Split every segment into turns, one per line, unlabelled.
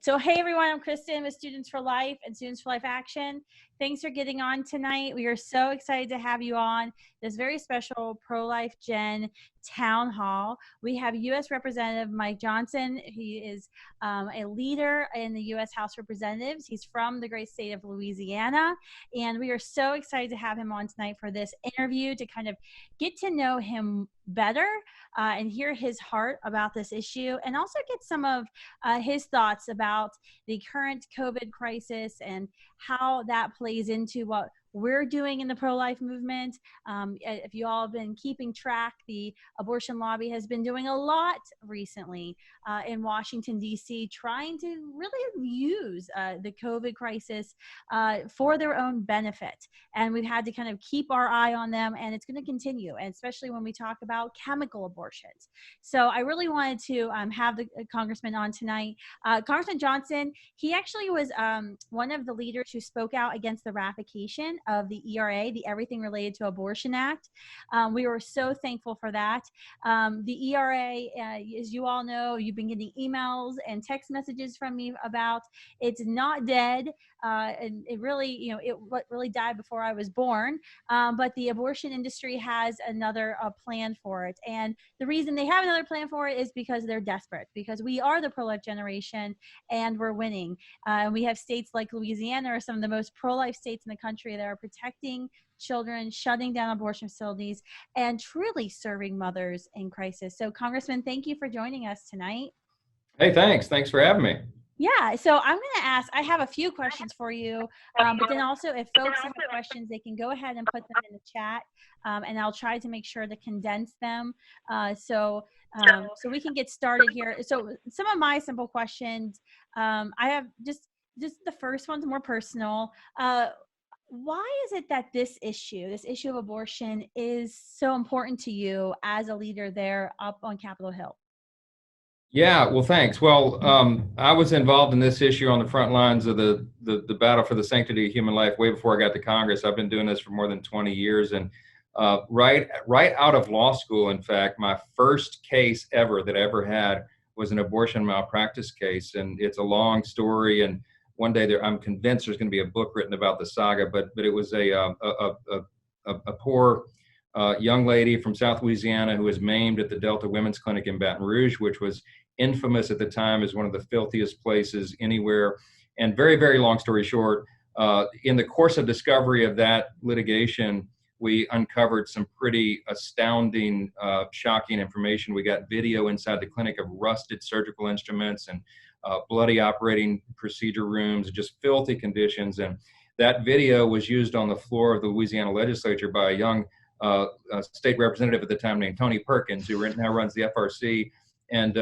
So, hey everyone, I'm Kristen with Students for Life and Students for Life Action. Thanks for getting on tonight. We are so excited to have you on this very special Pro-Life Gen Town Hall. We have U.S. Representative Mike Johnson. He is a leader in the U.S. House of Representatives. He's from the great state of Louisiana, and we are so excited to have him on tonight for this interview to kind of get to know him better and hear his heart about this issue, and also get some of his thoughts about the current COVID crisis and how that plays into what we're doing in the pro-life movement. If you all have been keeping track, the abortion lobby has been doing a lot recently in Washington, D.C., trying to really use the COVID crisis for their own benefit. And we've had to kind of keep our eye on them, and it's going to continue, and especially when we talk about chemical abortions. So I really wanted to have the congressman on tonight. Congressman Johnson, he actually was one of the leaders who spoke out against the ratification of the ERA, the Everything Related to Abortion Act. We were so thankful for that. The ERA, as you all know, you've been getting emails and text messages from me about it's not dead. And it really, it really died before I was born. But the abortion industry has another plan for it. And the reason they have another plan for it is because they're desperate, because we are the pro-life generation and we're winning. We have states like Louisiana are some of the most pro-life states in the country that are protecting children, shutting down abortion facilities, and truly serving mothers in crisis. So Congressman, thank you for joining us tonight.
Hey, thanks. Thanks for having me.
Yeah, so I'm going to ask, I have a few questions for you, but then also if folks have questions, they can go ahead and put them in the chat, and I'll try to make sure to condense them so we can get started here. So some of my simple questions, I have just the first one's more personal. Why is it that this issue of abortion is so important to you as a leader there up on Capitol Hill?
Yeah, well, thanks. Well, I was involved in this issue on the front lines of the battle for the sanctity of human life way before I got to Congress. I've been doing this for more than 20 years. And right out of law school, in fact, my first case ever that I ever had was an abortion malpractice case. And it's a long story. And one day I'm convinced there's going to be a book written about the saga. But it was a poor young lady from South Louisiana who was maimed at the Delta Women's Clinic in Baton Rouge, which was infamous at the time as one of the filthiest places anywhere. And very, very long story short, in the course of discovery of that litigation, we uncovered some pretty astounding, shocking information. We got video inside the clinic of rusted surgical instruments and bloody operating procedure rooms, just filthy conditions. And that video was used on the floor of the Louisiana legislature by a young state representative at the time named Tony Perkins, who now runs the FRC. And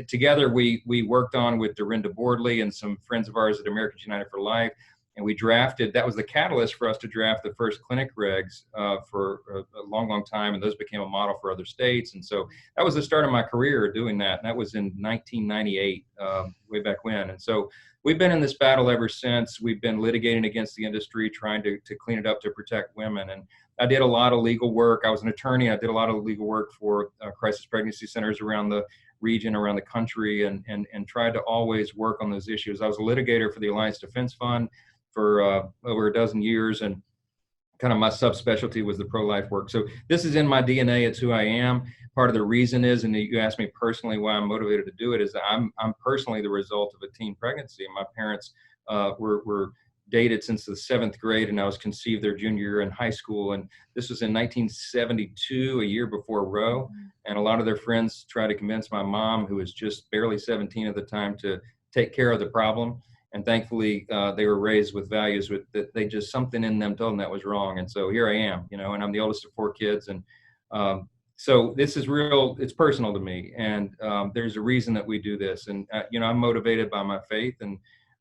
together we worked on with Dorinda Bordley and some friends of ours at Americans United for Life. And we drafted, that was the catalyst for us to draft the first clinic regs for a long, long time. And those became a model for other states. And so that was the start of my career doing that. And that was in 1998, way back when. And so we've been in this battle ever since. We've been litigating against the industry, trying to clean it up to protect women. And I did a lot of legal work. I was an attorney. I did a lot of legal work for crisis pregnancy centers around the region, around the country, and tried to always work on those issues. I was a litigator for the Alliance Defense Fund for over a dozen years, and kind of my subspecialty was the pro-life work. So this is in my DNA. It's who I am. Part of the reason is, and you asked me personally why I'm motivated to do it, is that I'm personally the result of a teen pregnancy. My parents were dated since the 7th grade, and I was conceived their junior year in high school. And this was in 1972, a year before Roe. And a lot of their friends tried to convince my mom, who was just barely 17 at the time, to take care of the problem. And thankfully, they were raised with values that they just, something in them told them that was wrong. And so here I am, and I'm the oldest of 4 kids. And so this is real, it's personal to me. And there's a reason that we do this. And, I'm motivated by my faith, and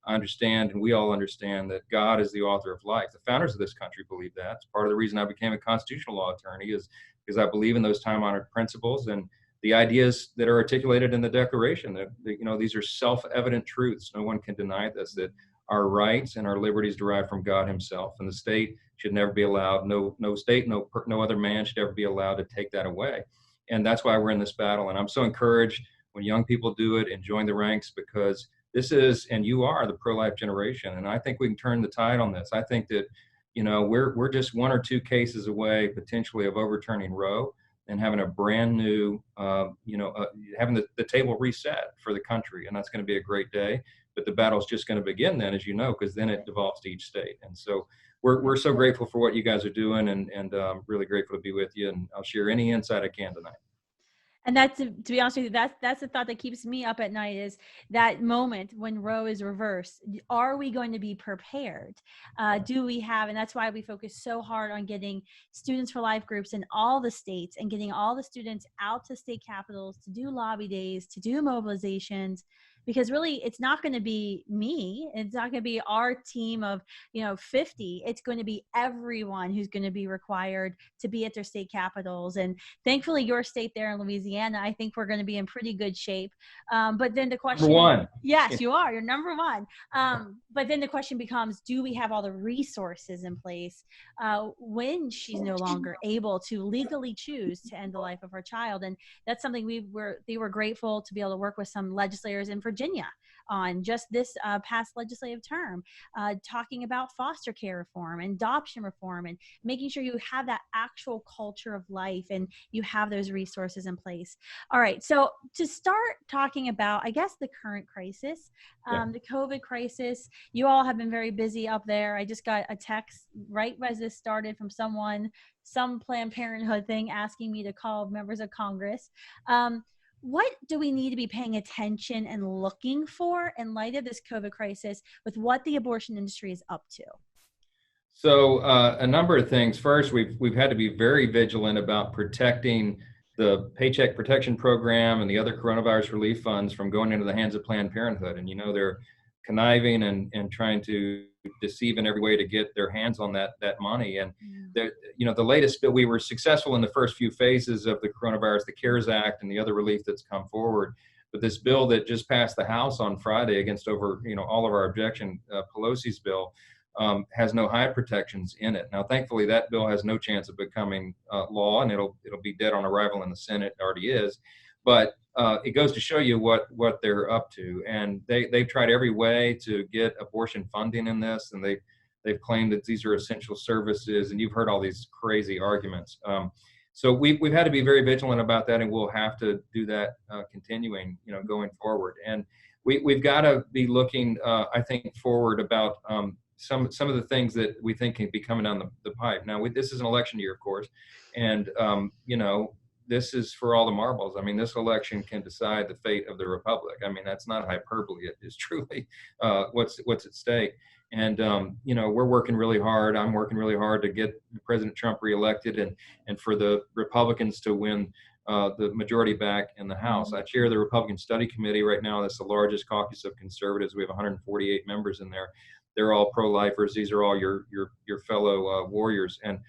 I understand, and we all understand, that God is the author of life. The founders of this country believe that. It's part of the reason I became a constitutional law attorney, is because I believe in those time-honored principles and the ideas that are articulated in the Declaration. That these are self-evident truths. No one can deny this, that our rights and our liberties derive from God himself, and the state should never be allowed, no state, no other man should ever be allowed to take that away. And that's why we're in this battle. And I'm so encouraged when young people do it and join the ranks, because this is, and you are the pro-life generation. And I think we can turn the tide on this. I think that, we're just one or two cases away potentially of overturning Roe and having a brand new, having the table reset for the country. And that's going to be a great day. But the battle's just going to begin then, as you know, because then it devolves to each state. And so we're so grateful for what you guys are doing, and really grateful to be with you. And I'll share any insight I can tonight.
And that's, to be honest with you, that's the thought that keeps me up at night, is that moment when Roe is reversed. Are we going to be prepared? Do we have, and that's why we focus so hard on getting Students for Life groups in all the states and getting all the students out to state capitals to do lobby days, to do mobilizations, because really it's not going to be me. It's not going to be our team of, 50. It's going to be everyone who's going to be required to be at their state capitals. And thankfully your state there in Louisiana, I think we're going to be in pretty good shape. But then the question,
number one.
Yes, you are. You're number one. But then the question becomes, do we have all the resources in place when she's no longer able to legally choose to end the life of her child? And that's something we were grateful to be able to work with some legislators in Virginia on just this past legislative term, talking about foster care reform and adoption reform, and making sure you have that actual culture of life and you have those resources in place. All right. So to start talking about, I guess, the current crisis, the COVID crisis, you all have been very busy up there. I just got a text right as this started from some Planned Parenthood thing asking me to call members of Congress. What do we need to be paying attention and looking for in light of this COVID crisis with what the abortion industry is up to?
So a number of things. First, we've had to be very vigilant about protecting the Paycheck Protection Program and the other coronavirus relief funds from going into the hands of Planned Parenthood. And, they're conniving and trying to deceive in every way to get their hands on that money. And the latest bill, we were successful in the first few phases of the coronavirus, the CARES Act and the other relief that's come forward. But this bill that just passed the House on Friday against all of our objection, Pelosi's bill, has no high protections in it. Now, thankfully, that bill has no chance of becoming law, and it'll be dead on arrival in the Senate. It already is. But it goes to show you what they're up to. And they've tried every way to get abortion funding in this, and they've claimed that these are essential services, and you've heard all these crazy arguments. So we've had to be very vigilant about that, and we'll have to do that continuing, going forward. And we've got to be looking, I think, forward about some of the things that we think can be coming down the pipe. Now, this is an election year, of course, and this is for all the marbles. I mean, this election can decide the fate of the republic. I mean, that's not hyperbole. It is truly what's at stake. And we're working really hard. I'm working really hard to get President Trump reelected and for the Republicans to win the majority back in the House. I chair the Republican Study Committee right now. That's the largest caucus of conservatives. We have 148 members in there. They're all pro-lifers. These are all your fellow warriors. And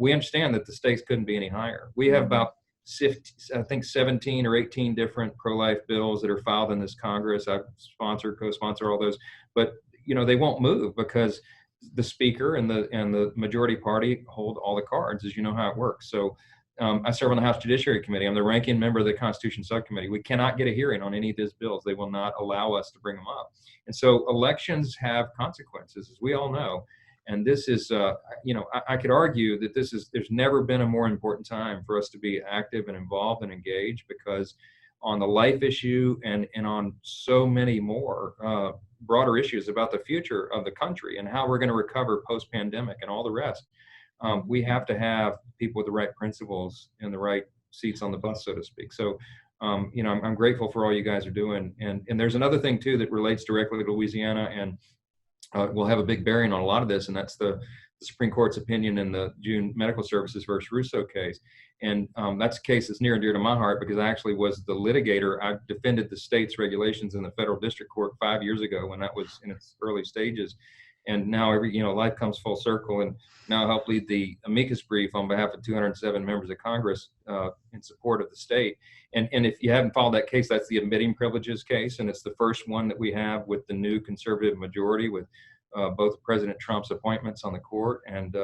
we understand that the stakes couldn't be any higher. We have about 17 or 18 different pro-life bills that are filed in this Congress. I co-sponsor all those, but they won't move because the speaker and the majority party hold all the cards, as you know how it works. So I serve on the House Judiciary Committee. I'm the ranking member of the Constitution Subcommittee. We cannot get a hearing on any of these bills. They will not allow us to bring them up. And so elections have consequences, as we all know. And this is, I could argue that there's never been a more important time for us to be active and involved and engaged, because on the life issue and on so many more broader issues about the future of the country and how we're going to recover post-pandemic and all the rest, we have to have people with the right principles and the right seats on the bus, so to speak. So, I'm grateful for all you guys are doing. And there's another thing, too, that relates directly to Louisiana and will have a big bearing on a lot of this, and that's the Supreme Court's opinion in the June Medical Services versus Russo case. And that's a case that's near and dear to my heart because I actually was the litigator. I defended the state's regulations in the federal district court 5 years ago when that was in its early stages. And now life comes full circle, and now I help lead the amicus brief on behalf of 207 members of Congress in support of the state. And if you haven't followed that case, that's the admitting privileges case, and it's the first one that we have with the new conservative majority with both President Trump's appointments on the court and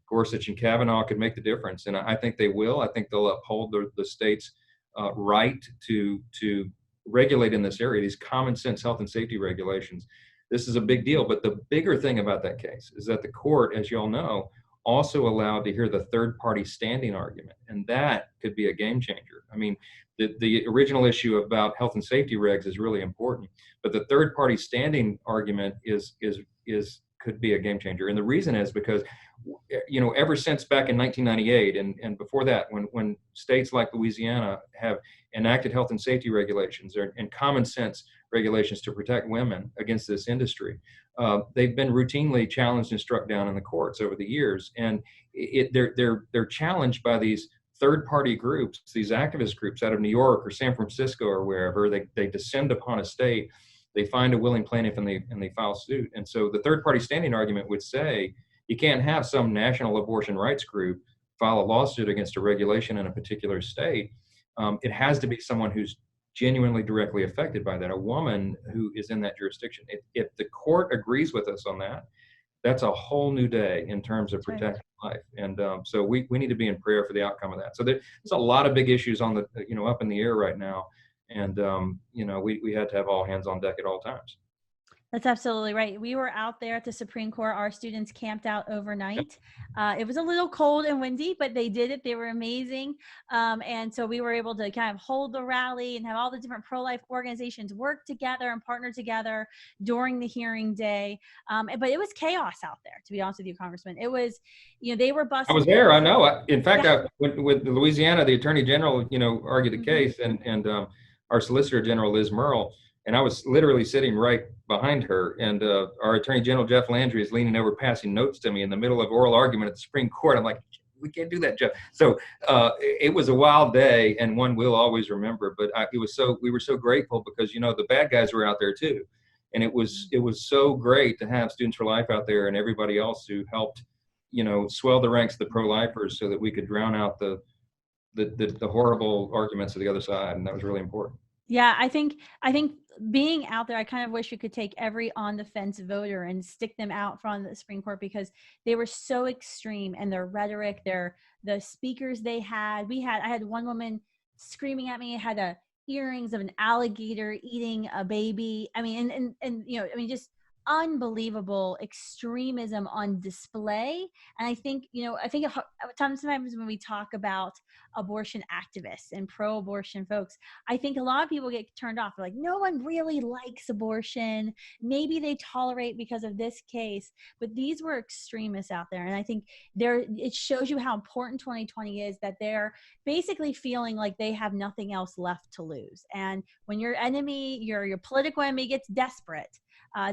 Gorsuch and Kavanaugh could make the difference. And I think they will. I think they'll uphold the state's right to regulate in this area, these common sense health and safety regulations. This is a big deal. But the bigger thing about that case is that the court, as you all know, also allowed to hear the third party standing argument. And that could be a game changer. I mean, the original issue about health and safety regs is really important, but the third party standing argument is could be a game changer. And the reason is because, you know, ever since back in 1998 and before that, when states like Louisiana have enacted health and safety regulations and common sense regulations to protect women against this industry, they've been routinely challenged and struck down in the courts over the years. And they're challenged by these third-party groups, these activist groups out of New York or San Francisco or wherever. They descend upon a state, they find a willing plaintiff, and they file suit. And so the third-party standing argument would say you can't have some national abortion rights group file a lawsuit against a regulation in a particular state. It has to be someone who's genuinely directly affected by that, a woman who is in that jurisdiction. If the court agrees with us on that, that's a whole new day in terms of protecting life. And so we need to be in prayer for the outcome of that. So there's a lot of big issues on the, you know, up in the air right now. And, you know, we had to have all hands on deck at all times.
That's absolutely right. We were out there at the Supreme Court. Our students camped out overnight. It was a little cold and windy, but they did it. They were amazing. And so we were able to kind of hold the rally and have all the different pro-life organizations work together and partner together during the hearing day. But it was chaos out there, to be honest with you, Congressman. It was, you know, they were busting.
I was there. I know. In fact, with Louisiana, the Attorney General, you know, argued the case, and our Solicitor General, Liz Murrill, and I was literally sitting right behind her. And our Attorney General, Jeff Landry, is leaning over, passing notes to me in the middle of oral argument at the Supreme Court. I'm like, we can't do that, Jeff. So it was a wild day, and one we'll always remember. But we were so grateful because, you know, the bad guys were out there too. And it was so great to have Students for Life out there and everybody else who helped, you know, swell the ranks of the pro-lifers so that we could drown out the horrible arguments of the other side. And that was really important.
Yeah, I think being out there, I kind of wish we could take every on the fence voter and stick them out front of the Supreme Court, because they were so extreme, and their rhetoric, the speakers they had. I had one woman screaming at me, had earrings of an alligator eating a baby. I mean, and you know, I mean, just unbelievable extremism on display. And I think, you know, sometimes when we talk about abortion activists and pro-abortion folks, I think a lot of people get turned off. They're like, no one really likes abortion. Maybe they tolerate because of this case, but these were extremists out there. And I think it shows you how important 2020 is, that they're basically feeling like they have nothing else left to lose. And when your enemy, your political enemy gets desperate,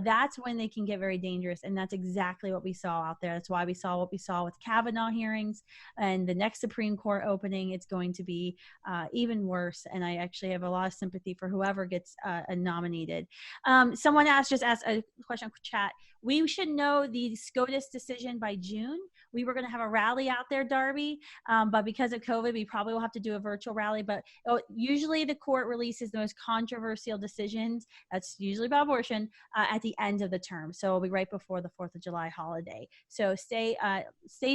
that's when they can get very dangerous. And that's exactly what we saw out there. That's why we saw what we saw with Kavanaugh hearings, and the next Supreme Court opening. It's going to be even worse. And I actually have a lot of sympathy for whoever gets nominated. Someone just asked a question in chat. We should know the SCOTUS decision by June. We were going to have a rally out there, Darby, but because of COVID, we probably will have to do a virtual rally. But usually the court releases the most controversial decisions, that's usually about abortion, at the end of the term. So it'll be right before the 4th of July holiday. So stay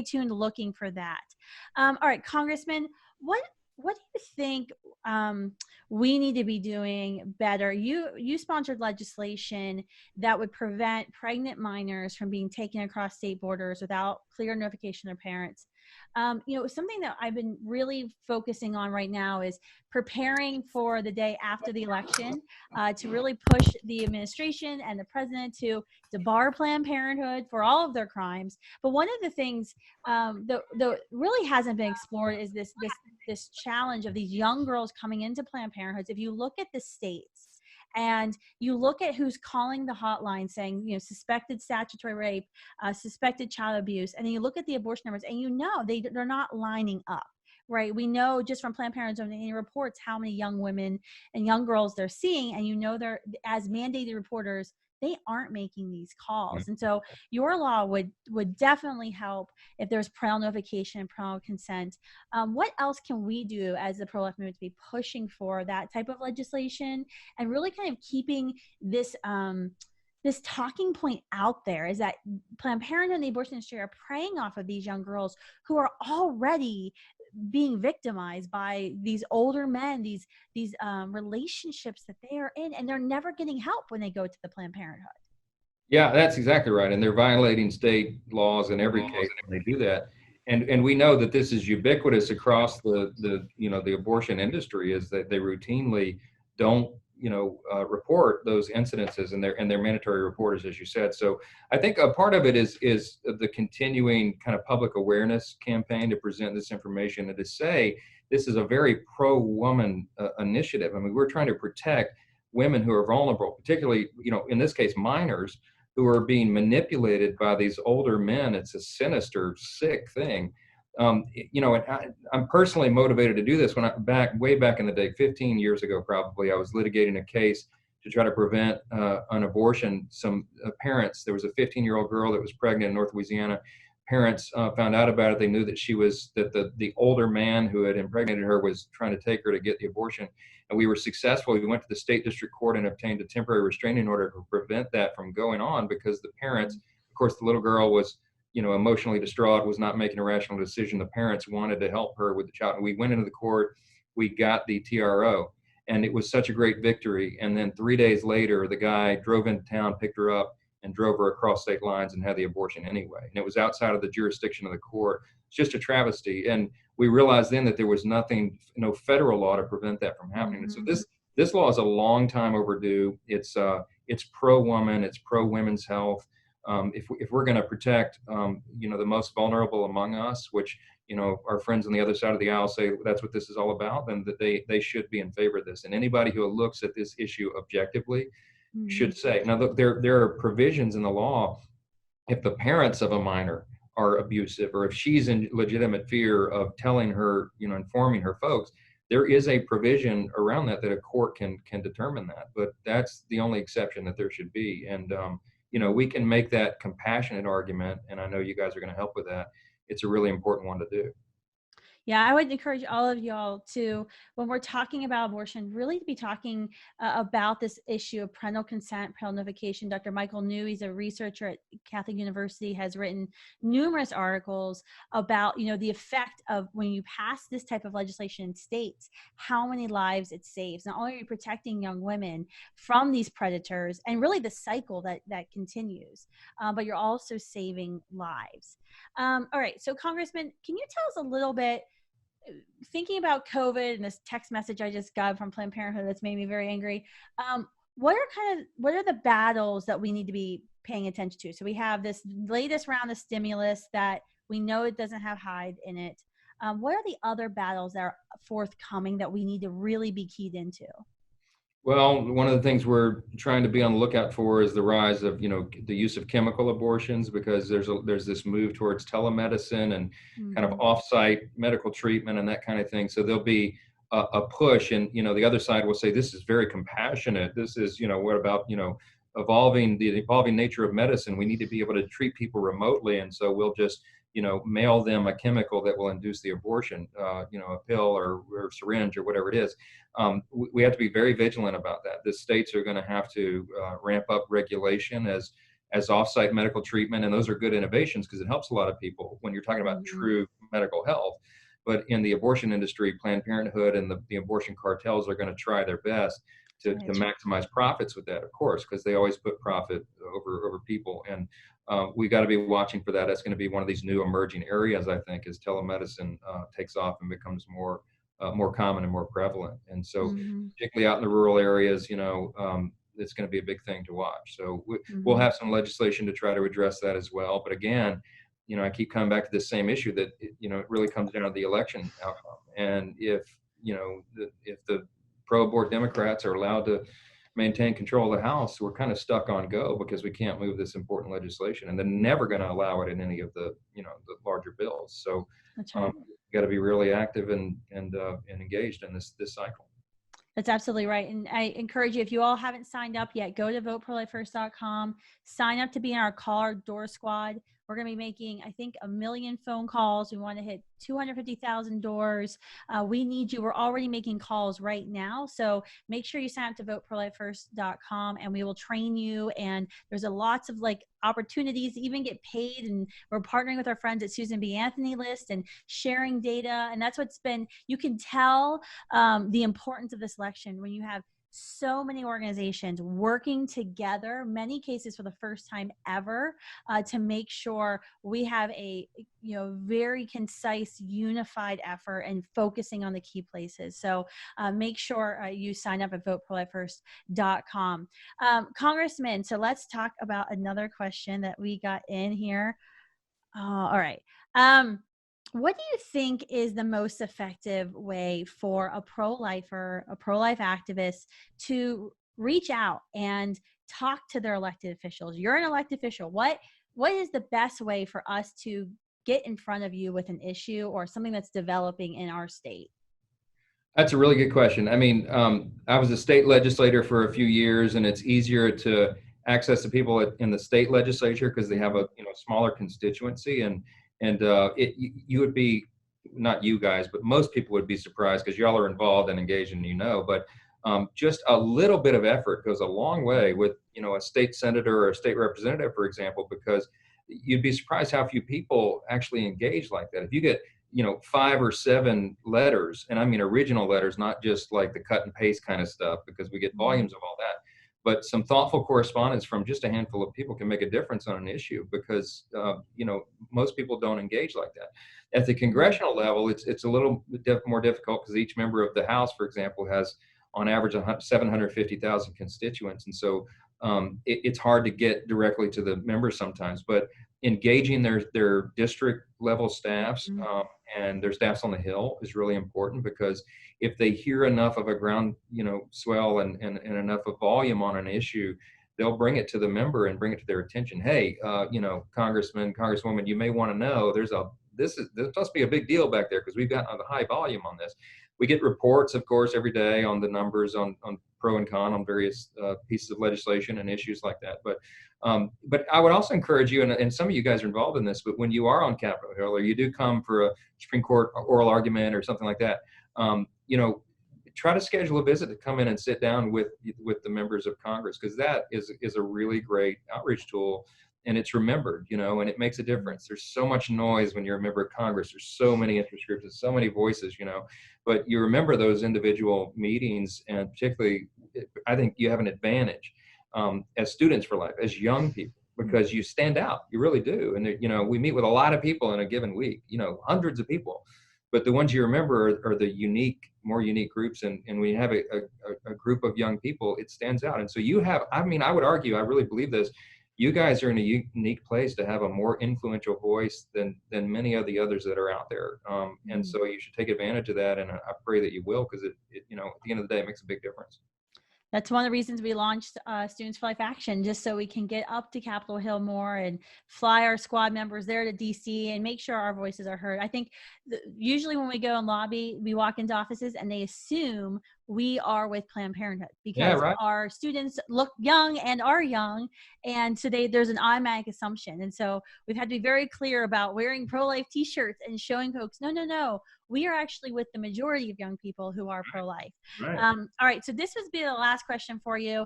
tuned looking for that. All right, Congressman, what do you think we need to be doing better? You sponsored legislation that would prevent pregnant minors from being taken across state borders without clear notification of parents. You know, something that I've been really focusing on right now is preparing for the day after the election, to really push the administration and the president to bar Planned Parenthood for all of their crimes. But one of the things that really hasn't been explored is this challenge of these young girls coming into Planned Parenthoods. If you look at the states and you look at who's calling the hotline saying, you know, suspected statutory rape, suspected child abuse, and then you look at the abortion numbers, and you know they're not lining up. Right. We know just from Planned Parenthood and reports how many young women and young girls they're seeing. And, you know, they're, as mandated reporters, they aren't making these calls. And so your law would definitely help if there's parental notification and parental consent. What else can we do as the pro-life movement to be pushing for that type of legislation and really kind of keeping this this talking point out there, is that Planned Parenthood and the abortion industry are preying off of these young girls who are already being victimized by these older men, these relationships that they are in, and they're never getting help when they go to the Planned Parenthood.
Yeah, that's exactly right. And they're violating state laws in every case when they do that. And we know that this is ubiquitous across the abortion industry, is that they routinely don't report those incidences, and they're mandatory reporters, as you said. So I think a part of it is the continuing kind of public awareness campaign to present this information and to say this is a very pro-woman initiative. I mean, we're trying to protect women who are vulnerable, particularly in this case minors, who are being manipulated by these older men. It's a sinister, sick thing. And I'm personally motivated to do this. Way back in the day, 15 years ago, probably, I was litigating a case to try to prevent an abortion. Some parents, there was a 15-year-old girl that was pregnant in North Louisiana. Parents found out about it. They knew that the older man who had impregnated her was trying to take her to get the abortion. And we were successful. We went to the state district court and obtained a temporary restraining order to prevent that from going on, because the parents, of course, the little girl was, emotionally distraught, was not making a rational decision. The parents wanted to help her with the child. And we went into the court, we got the TRO, and it was such a great victory. And then 3 days later, the guy drove into town, picked her up, and drove her across state lines and had the abortion anyway. And it was outside of the jurisdiction of the court. It's just a travesty. And we realized then that there was no federal law to prevent that from happening. Mm-hmm. And so this law is a long time overdue. It's pro-woman, it's pro-women's health. If we're going to protect, the most vulnerable among us, which, our friends on the other side of the aisle say that's what this is all about, then that they should be in favor of this. And anybody who looks at this issue objectively should say, now, look, there are provisions in the law. If the parents of a minor are abusive, or if she's in legitimate fear of telling her, informing her folks, there is a provision around that a court can determine that. But that's the only exception that there should be. And, we can make that compassionate argument, and I know you guys are going to help with that. It's a really important one to do.
Yeah, I would encourage all of y'all to, when we're talking about abortion, really to be talking about this issue of parental consent, parental notification. Dr. Michael New, he's a researcher at Catholic University, has written numerous articles about, the effect of when you pass this type of legislation in states, how many lives it saves. Not only are you protecting young women from these predators and really the cycle that continues, but you're also saving lives. All right, so Congressman, can you tell us a little bit, thinking about COVID and this text message I just got from Planned Parenthood that's made me very angry. What are the battles that we need to be paying attention to? So we have this latest round of stimulus that we know it doesn't have Hyde in it. What are the other battles that are forthcoming that we need to really be keyed into?
Well, one of the things we're trying to be on the lookout for is the rise of, the use of chemical abortions, because there's this move towards telemedicine and kind of off-site medical treatment and that kind of thing. So there'll be a push, and, the other side will say, this is very compassionate. This is, what about, the evolving nature of medicine. We need to be able to treat people remotely. And so we'll just, mail them a chemical that will induce the abortion, a pill or syringe or whatever it is. We have to be very vigilant about that. The states are going to have to ramp up regulation as off-site medical treatment, and those are good innovations because it helps a lot of people when you're talking about true medical health. But in the abortion industry, Planned Parenthood and the abortion cartels are going to try their best to maximize profits with that, of course, because they always put profit over people. And we got to be watching for that. That's going to be one of these new emerging areas, I think, as telemedicine takes off and becomes more common and more prevalent. And so particularly out in the rural areas, it's going to be a big thing to watch. So we'll have some legislation to try to address that as well. But again, I keep coming back to this same issue that, it really comes down to the election outcome. And if the pro-abort Democrats are allowed to maintain control of the House, we're kind of stuck on go because we can't move this important legislation, and they're never going to allow it in any of the the larger bills. So
that's right.
Got to be really active and engaged in this cycle.
That's absolutely right. And I encourage you, if you all haven't signed up yet, go to voteprolifefirst.com, sign up to be in our Call Our Door Squad. We're going to be making, I think, 1 million phone calls. We want to hit 250,000 doors. We need you. We're already making calls right now. So make sure you sign up to voteprolifefirst.com, and we will train you. And there's a lots of like opportunities to even get paid. And we're partnering with our friends at Susan B. Anthony List and sharing data. And that's what's been, you can tell the importance of this election when you have so many organizations working together, many cases for the first time ever, to make sure we have a very concise, unified effort and focusing on the key places. So make sure you sign up at voteprolifefirst.com. Congressman, so let's talk about another question that we got in here. All right. What do you think is the most effective way for a pro-lifer, a pro-life activist to reach out and talk to their elected officials? You're an elected official. What is the best way for us to get in front of you with an issue or something that's developing in our state?
That's a really good question. I mean, I was a state legislator for a few years, and it's easier to access the people in the state legislature because they have a smaller constituency, and you would be, not you guys, but most people would be surprised because y'all are involved and engaged, and but just a little bit of effort goes a long way with a state senator or a state representative, for example, because you'd be surprised how few people actually engage like that. If you get 5 or 7 letters, and I mean original letters, not just like the cut and paste kind of stuff, because we get volumes of all that, but some thoughtful correspondence from just a handful of people can make a difference on an issue, because most people don't engage like that. At the congressional level, it's a little more difficult because each member of the House, for example, has on average 750,000 constituents, and so it's hard to get directly to the members sometimes. But engaging their district level staffs and their staffs on the Hill is really important, because if they hear enough of a ground swell and enough of volume on an issue, they'll bring it to the member and bring it to their attention. Hey, Congressman, Congresswoman, you may want to know this must be a big deal back there because we've got a high volume on this. We get reports, of course, every day on the numbers on pro and con on various pieces of legislation and issues like that. But I would also encourage you, and some of you guys are involved in this, but when you are on Capitol Hill or you do come for a Supreme Court oral argument or something like that, try to schedule a visit to come in and sit down with the members of Congress, because that is a really great outreach tool, and it's remembered, and it makes a difference. There's so much noise when you're a member of Congress. There's so many interest groups, there's so many voices, but you remember those individual meetings, and particularly, I think you have an advantage as students for life, as young people, because you stand out. You really do. And we meet with a lot of people in a given week, hundreds of people, but the ones you remember are the more unique groups. And when you have a group of young people, it stands out. And so I would argue, I really believe this, you guys are in a unique place to have a more influential voice than many of the others that are out there. And so you should take advantage of that. And I pray that you will, because at the end of the day, it makes a big difference.
That's one of the reasons we launched Students for Life Action, just so we can get up to Capitol Hill more and fly our squad members there to DC and make sure our voices are heard. I think usually when we go and lobby, we walk into offices and they assume we are with Planned Parenthood because our students look young and are young. And today there's an automatic assumption. And so we've had to be very clear about wearing pro-life t-shirts and showing folks, no, we are actually with the majority of young people who are pro-life.
Right.
All right, so this was be the last question for you.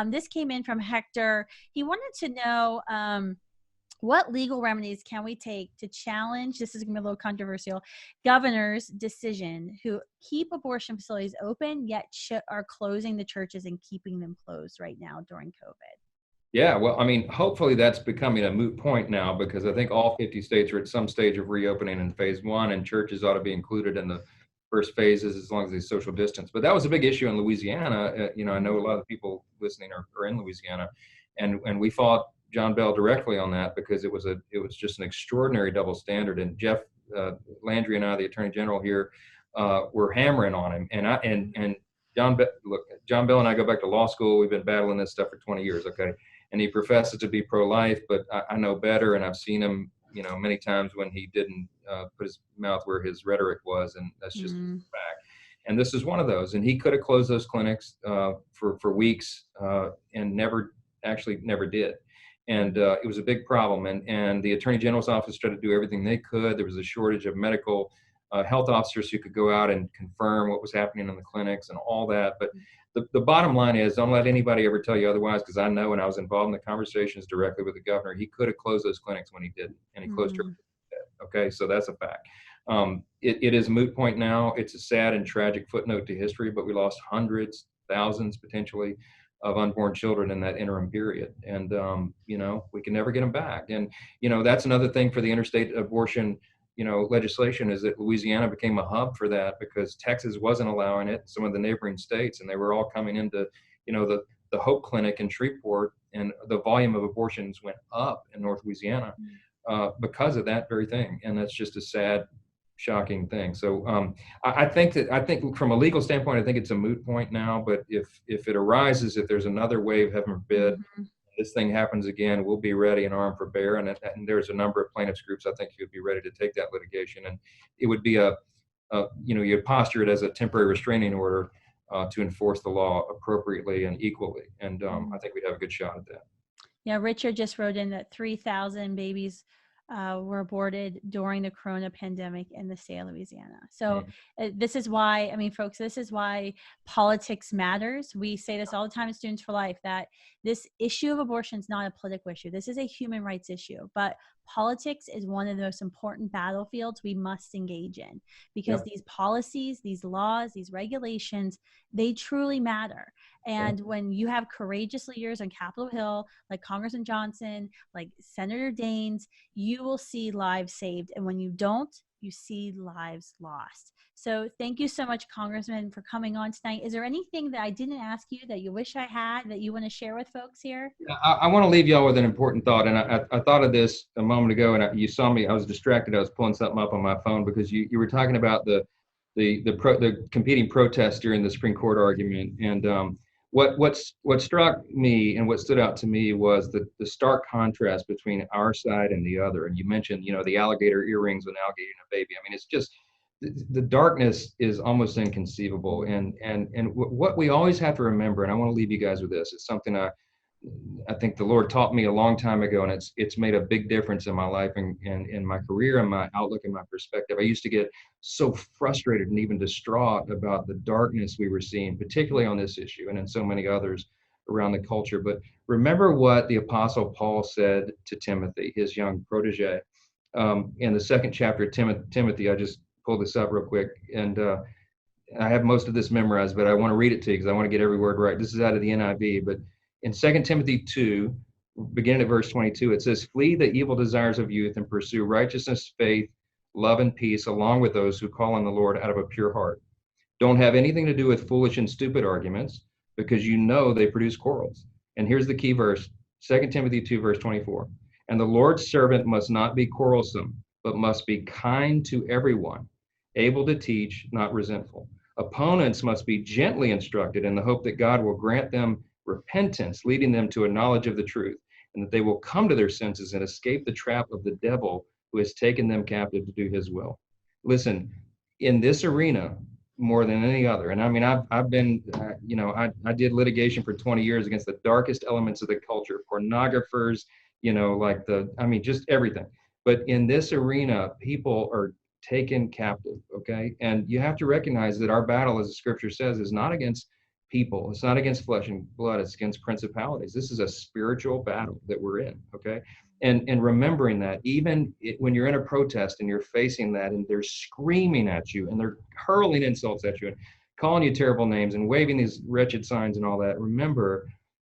This came in from Hector. He wanted to know, what legal remedies can we take to challenge, this is going to be a little controversial, governor's decision who keep abortion facilities open, yet are closing the churches and keeping them closed right now during COVID?
Yeah, well, I mean, hopefully that's becoming a moot point now, because I think all 50 states are at some stage of reopening in phase 1, and churches ought to be included in the first phases as long as they social distance. But that was a big issue in Louisiana. I know a lot of people listening are in Louisiana, and we fought John Bell directly on that, because it was just an extraordinary double standard. And Jeff Landry and I, the Attorney General here, were hammering on him. And John Bell and I go back to law school. We've been battling this stuff for 20 years. Okay. And he professes to be pro-life, but I know better, and I've seen him, many times when he didn't put his mouth where his rhetoric was, and that's just a fact. And this is one of those. And he could have closed those clinics for weeks and never did. And it was a big problem. And the Attorney General's office tried to do everything they could. There was a shortage of medical health officers who could go out and confirm what was happening in the clinics and all that. But the bottom line is, don't let anybody ever tell you otherwise, because I know when I was involved in the conversations directly with the governor, he could have closed those clinics when he didn't, and he closed her. Okay, so that's a fact. It is a moot point now. It's a sad and tragic footnote to history, but we lost hundreds, thousands potentially of unborn children in that interim period. And, we can never get them back. And, that's another thing for the interstate abortion, legislation, is that Louisiana became a hub for that because Texas wasn't allowing it, some of the neighboring states, and they were all coming into, the Hope Clinic in Shreveport, and the volume of abortions went up in North Louisiana because of that very thing. And that's just a sad, shocking thing. So I think from a legal standpoint, I think it's a moot point now. But if it arises, if there's another wave, heaven forbid, this thing happens again, we'll be ready and armed for bear. And there's a number of plaintiffs groups I think who'd be ready to take that litigation. And it would be you'd posture it as a temporary restraining order to enforce the law appropriately and equally. And I think we'd have a good shot at that.
Yeah, Richard just wrote in that 3,000 babies were aborted during the corona pandemic in the state of Louisiana. So this is why, folks, this is why politics matters. We say this all the time in Students for Life, that this issue of abortion is not a political issue. This is a human rights issue, but politics is one of the most important battlefields we must engage in, because these policies, these laws, these regulations, they truly matter. And when you have courageous leaders on Capitol Hill, like Congressman Johnson, like Senator Daines, you will see lives saved. And when you don't, you see lives lost. So thank you so much, Congressman, for coming on tonight. Is there anything that I didn't ask you that you wish I had that you want to share with folks here?
I want to leave y'all with an important thought. And I thought of this a moment ago, and you saw me, I was distracted. I was pulling something up on my phone because you were talking about the competing protests during the Supreme Court argument. And what struck me and what stood out to me was the stark contrast between our side and the other. And you mentioned, the alligator earrings when alligator and a baby. It's just, the darkness is almost inconceivable. And what we always have to remember, and I want to leave you guys with this, it's something I think the Lord taught me a long time ago, and it's made a big difference in my life and in my career and my outlook and my perspective. I used to get so frustrated and even distraught about the darkness we were seeing, particularly on this issue and in so many others around the culture. But remember what the Apostle Paul said to Timothy, his young protege, in the second chapter of Timothy. I just pulled this up real quick, and I have most of this memorized, but I want to read it to you because I want to get every word right. This is out of the NIV, but in 2 Timothy 2, beginning at verse 22, it says, "Flee the evil desires of youth and pursue righteousness, faith, love, and peace, along with those who call on the Lord out of a pure heart. Don't have anything to do with foolish and stupid arguments, because you know they produce quarrels." And here's the key verse, 2 Timothy 2, verse 24. "And the Lord's servant must not be quarrelsome, but must be kind to everyone, able to teach, not resentful. Opponents must be gently instructed in the hope that God will grant them repentance, leading them to a knowledge of the truth, and that they will come to their senses and escape the trap of the devil who has taken them captive to do his will." Listen, in this arena, more than any other, and I've been, I did litigation for 20 years against the darkest elements of the culture, pornographers, just everything. But in this arena, people are taken captive, okay? And you have to recognize that our battle, as the scripture says, is not against people. It's not against flesh and blood. It's against principalities. This is a spiritual battle that we're in, okay? And remembering that, even when you're in a protest and you're facing that and they're screaming at you and they're hurling insults at you and calling you terrible names and waving these wretched signs and all that, remember,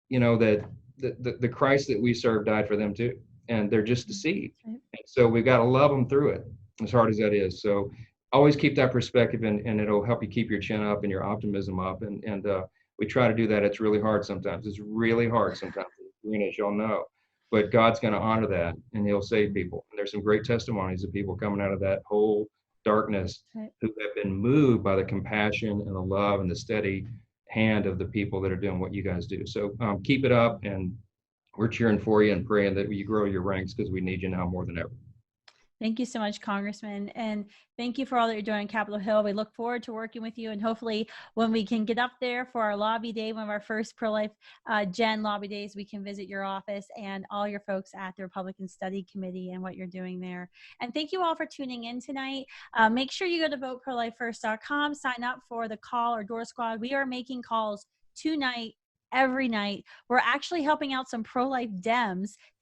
that the Christ that we serve died for them too. And they're just deceived. And so we've got to love them through it, as hard as that is. So always keep that perspective, and it'll help you keep your chin up and your optimism up. And we try to do that. It's really hard sometimes. It's really hard sometimes, as y'all know. But God's going to honor that, and he'll save people. And there's some great testimonies of people coming out of that whole darkness who have been moved by the compassion and the love and the steady hand of the people that are doing what you guys do. So keep it up, and we're cheering for you and praying that you grow your ranks, because we need you now more than ever.
Thank you so much, Congressman. And thank you for all that you're doing on Capitol Hill. We look forward to working with you. And hopefully, when we can get up there for our lobby day, one of our first pro-life Gen lobby days, we can visit your office and all your folks at the Republican Study Committee and what you're doing there. And thank you all for tuning in tonight. Make sure you go to voteprolifefirst.com, sign up for the call or door squad. We are making calls tonight, every night. We're actually helping out some pro-life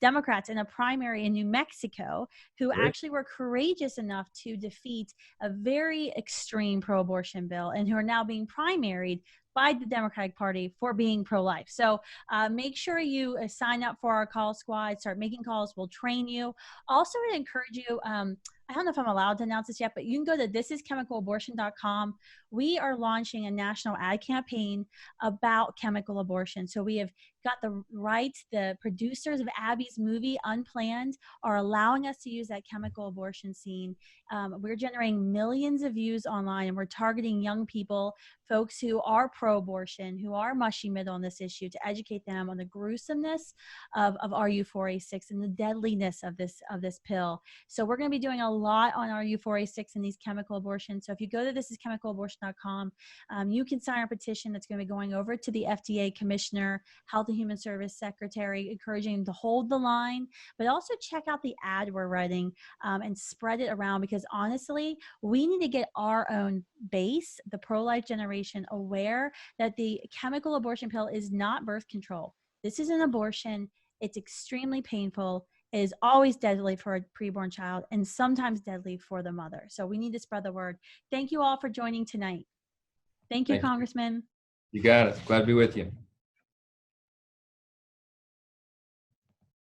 Democrats in a primary in New Mexico who actually were courageous enough to defeat a very extreme pro-abortion bill and who are now being primaried by the Democratic Party for being pro-life. So make sure you sign up for our call squad, start making calls, we'll train you. Also, I encourage you, I don't know if I'm allowed to announce this yet, but you can go to thisischemicalabortion.com. We are launching a national ad campaign about chemical abortion. So we have got the rights, the producers of Abby's movie, Unplanned, are allowing us to use that chemical abortion scene. We're generating millions of views online, and we're targeting young people, folks who are pro-abortion, who are mushy middle on this issue, to educate them on the gruesomeness of RU486 and the deadliness of this pill. So we're going to be doing a lot on RU486 and these chemical abortions. So if you go to thischemicalabortion.com, you can sign a petition that's going to be going over to the FDA Commissioner, Health and Human Service Secretary, encouraging them to hold the line, but also check out the ad we're writing and spread it around, because honestly, we need to get our own base, the pro-life generation, aware that the chemical abortion pill is not birth control. This is an abortion. It's extremely painful. It is always deadly for a preborn child and sometimes deadly for the mother. So we need to spread the word. Thank you all for joining tonight. Thank you, Congressman.
You got it. Glad to be with you.